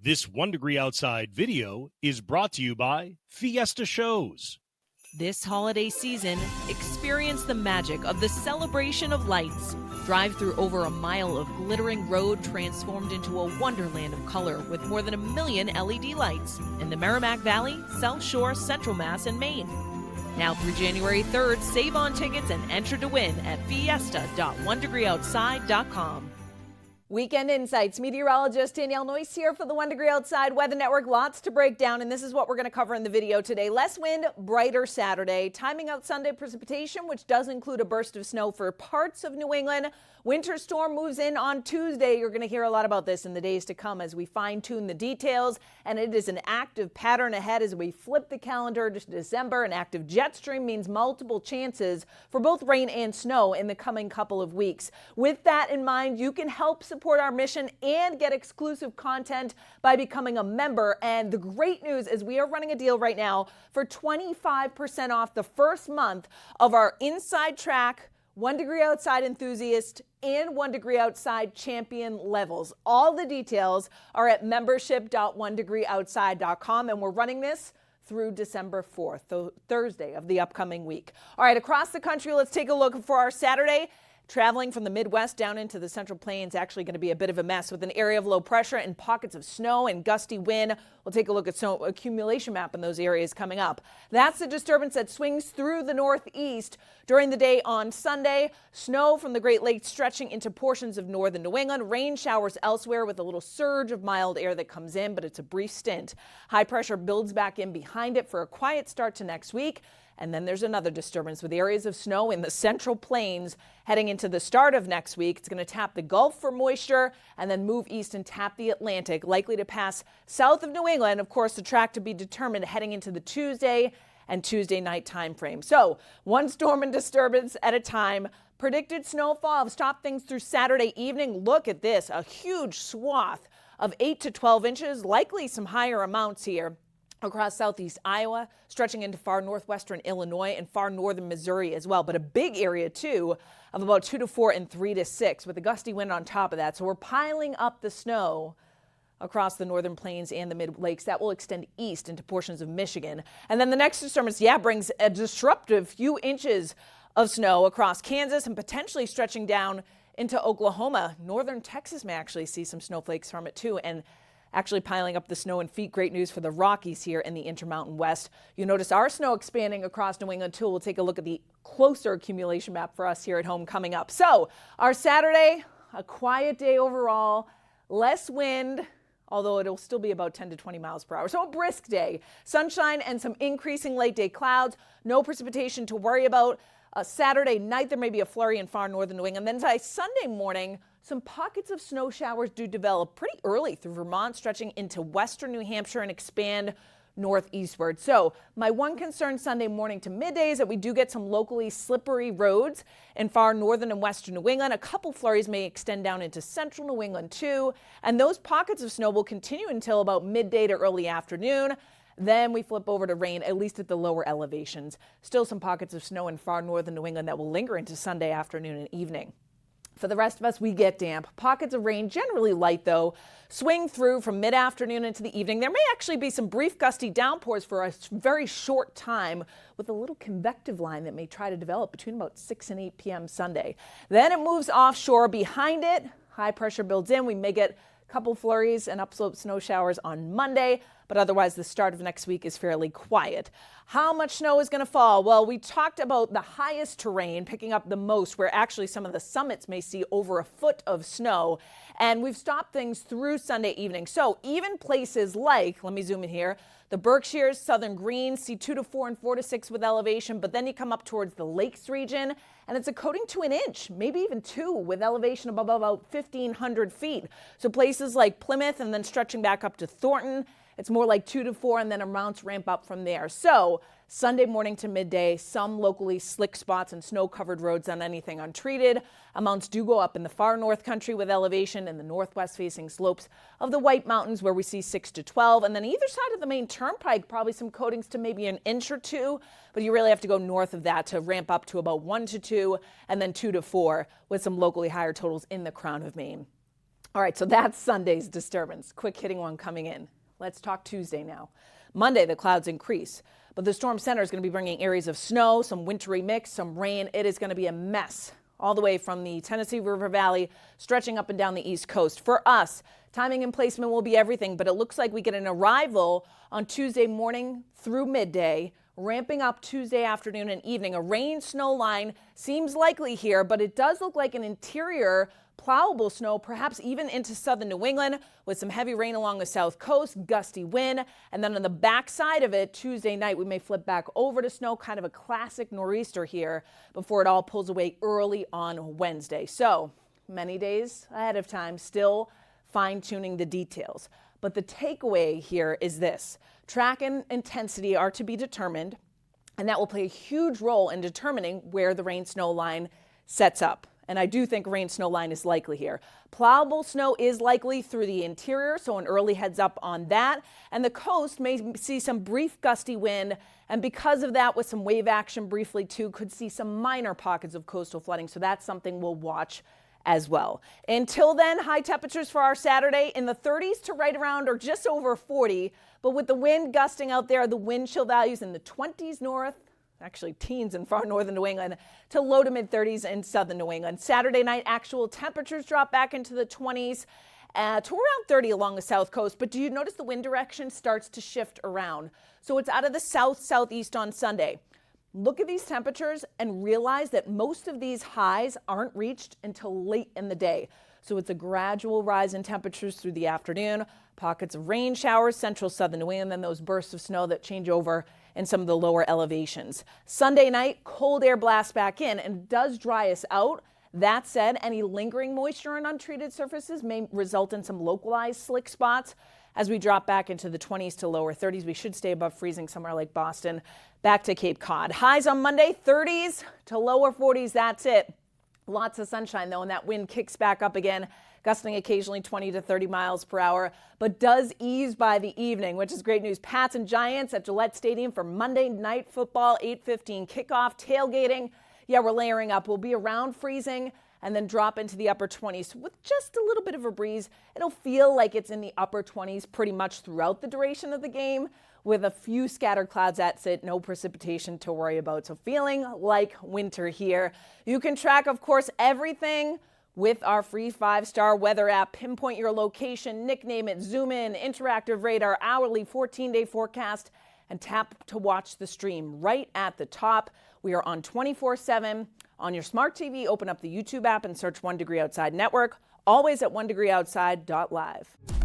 This 1 Degree Outside video is brought to you by Fiesta Shows. This holiday season, experience the magic of the celebration of lights. Drive through over a mile of glittering road transformed into a wonderland of color with more than 1 million LED lights in the Merrimack Valley, South Shore, Central Mass, and Maine. Now through January 3rd, save on tickets and enter to win at fiesta.1degreeoutside.com. Weekend Insights. Meteorologist Danielle Noyce here for the 1 Degree Outside Weather Network. Lots to break down, and this is what we're going to cover in the video today. Less wind, brighter Saturday. Timing out Sunday precipitation, which does include a burst of snow for parts of New England. Winter storm moves in on Tuesday. You're going to hear a lot about this in the days to come as we fine-tune the details, and it is an active pattern ahead as we flip the calendar to December. An active jet stream means multiple chances for both rain and snow in the coming couple of weeks. With that in mind, you can help support our mission and get exclusive content by becoming a member. And the great news is we are running a deal right now for 25% off the first month of our Inside Track 1 Degree Outside Enthusiast and 1 Degree Outside Champion levels. All the details are at membership.1degreeoutside.com, and we're running this through December 4th, Thursday of the upcoming week. All right, across the country, let's take a look for our Saturday. Traveling from the Midwest down into the Central Plains actually going to be a bit of a mess with an area of low pressure and pockets of snow and gusty wind. We'll take a look at snow accumulation map in those areas coming up. That's the disturbance that swings through the northeast during the day on Sunday. Snow from the Great Lakes stretching into portions of northern New England. Rain showers elsewhere with a little surge of mild air that comes in, but it's a brief stint. High pressure builds back in behind it for a quiet start to next week. And then there's another disturbance with areas of snow in the Central Plains heading into the start of next week. It's going to tap the Gulf for moisture and then move east and tap the Atlantic, likely to pass south of New England. Of course, the track to be determined heading into the Tuesday and Tuesday night time frame. So one storm and disturbance at a time. Predicted snowfall. I've stopped things through Saturday evening. Look at this, a huge swath of 8 to 12 inches, likely some higher amounts here across southeast Iowa, stretching into far northwestern Illinois and far northern Missouri as well. But a big area, too, of about 2 to 4 and 3 to 6 with a gusty wind on top of that. So we're piling up the snow across the northern plains and the mid lakes. That will extend east into portions of Michigan. And then the next disturbance, brings a disruptive few inches of snow across Kansas and potentially stretching down into Oklahoma. Northern Texas may actually see some snowflakes from it, too. And actually piling up the snow and feet. Great news for the Rockies here in the Intermountain West. You notice our snow expanding across New England too. We'll take a look at the closer accumulation map for us here at home coming up. So our Saturday, a quiet day overall, less wind, although it'll still be about 10 to 20 miles per hour. So a brisk day, sunshine and some increasing late day clouds, no precipitation to worry about. Saturday night, there may be a flurry in far northern New England. Then by Sunday morning, some pockets of snow showers do develop pretty early through Vermont, stretching into western New Hampshire and expand northeastward. So my one concern Sunday morning to midday is that we do get some locally slippery roads in far northern and western New England. A couple flurries may extend down into central New England too. And those pockets of snow will continue until about midday to early afternoon. Then we flip over to rain, at least at the lower elevations. Still some pockets of snow in far northern New England that will linger into Sunday afternoon and evening. For the rest of us, we get damp. Pockets of rain, generally light though, swing through from mid-afternoon into the evening. There may actually be some brief gusty downpours for a very short time with a little convective line that may try to develop between about 6 and 8 p.m. Sunday. Then it moves offshore. Behind it, high pressure builds in. We may get couple flurries and upslope snow showers on Monday, but otherwise the start of next week is fairly quiet. How much snow is going to fall? Well, we talked about the highest terrain picking up the most, where actually some of the summits may see over a foot of snow, and we've stopped things through Sunday evening. So even places like, let me zoom in here, the Berkshires, Southern Greens see 2 to 4 and 4 to 6 with elevation, but then you come up towards the Lakes region and it's a coating to an inch, maybe even 2 with elevation above about 1,500 feet. So places like Plymouth and then stretching back up to Thornton, it's more like 2 to 4 and then amounts ramp up from there. So Sunday morning to midday, some locally slick spots and snow-covered roads on anything untreated. Amounts do go up in the far north country with elevation in the northwest-facing slopes of the White Mountains where we see 6 to 12. And then either side of the main turnpike, probably some coatings to maybe an inch or 2. But you really have to go north of that to ramp up to about 1 to 2 and then 2 to 4 with some locally higher totals in the Crown of Maine. All right, so that's Sunday's disturbance. Quick hitting one coming in. Let's talk Tuesday now. Monday, the clouds increase, but the storm center is going to be bringing areas of snow, some wintry mix, some rain. It is going to be a mess all the way from the Tennessee River Valley, stretching up and down the East Coast. For us, timing and placement will be everything, but it looks like we get an arrival on Tuesday morning through midday, ramping up Tuesday afternoon and evening. A rain snow line seems likely here, but it does look like an interior plowable snow, perhaps even into southern New England, with some heavy rain along the south coast, gusty wind. And then on the backside of it, Tuesday night, we may flip back over to snow, kind of a classic nor'easter here before it all pulls away early on Wednesday. So many days ahead of time, still fine-tuning the details. But the takeaway here is this: track and intensity are to be determined, and that will play a huge role in determining where the rain-snow line sets up. And I do think rain-snow line is likely here. Plowable snow is likely through the interior, so an early heads up on that. And the coast may see some brief gusty wind, and because of that, with some wave action briefly too, could see some minor pockets of coastal flooding. So that's something we'll watch as well. Until then, high temperatures for our Saturday in the 30s to right around or just over 40. But with the wind gusting out there, the wind chill values in the 20s north, actually teens in far northern New England, to low to mid 30s in southern New England. Saturday night, actual temperatures drop back into the 20s to around 30 along the south coast. But do you notice the wind direction starts to shift around? So it's out of the south-southeast on Sunday. Look at these temperatures and realize that most of these highs aren't reached until late in the day. So it's a gradual rise in temperatures through the afternoon, pockets of rain showers, central southern New England, then those bursts of snow that change over in some of the lower elevations. Sunday night, cold air blasts back in and does dry us out. That said, any lingering moisture on untreated surfaces may result in some localized slick spots. As we drop back into the 20s to lower 30s, we should stay above freezing somewhere like Boston, back to Cape Cod. Highs on Monday, 30s to lower 40s, that's it. Lots of sunshine, though, and that wind kicks back up again, gusting occasionally 20 to 30 miles per hour, but does ease by the evening, which is great news. Pats and Giants at Gillette Stadium for Monday Night Football, 8:15 kickoff, tailgating. Yeah, we're layering up. We'll be around freezing and then drop into the upper 20s with just a little bit of a breeze. It'll feel like it's in the upper 20s pretty much throughout the duration of the game, with a few scattered clouds at it, no precipitation to worry about. So feeling like winter here. You can track, of course, everything with our free 5-star weather app. Pinpoint your location, nickname it, zoom in, interactive radar, hourly 14-day forecast, and tap to watch the stream right at the top. We are on 24/7 on your smart TV. Open up the YouTube app and search 1 Degree Outside Network, always at 1degreeoutside.live.